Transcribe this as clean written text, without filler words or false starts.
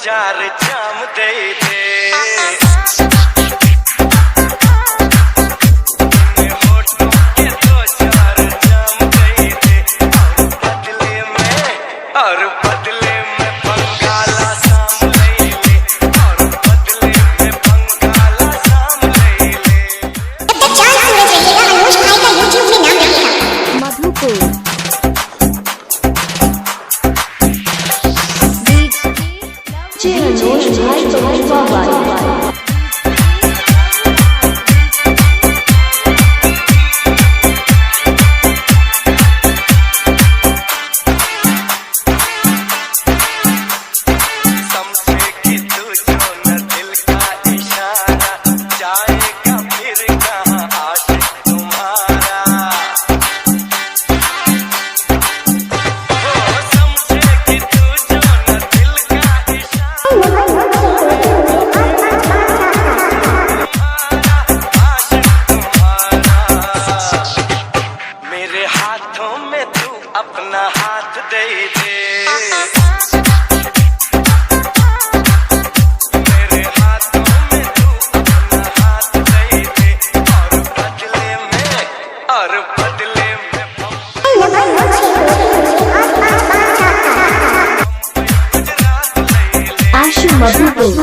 चार जाम दे दे होठों के दो चार जाम दे दे और बदले में बंगाला साम ले ले और बदले में बंगाला साम ले ले। मधुपुर हाथों में तू अपना हाथ दे दे मेरे हाथों में तू अपना हाथ दे दे और बदले में आशु मधुपुर।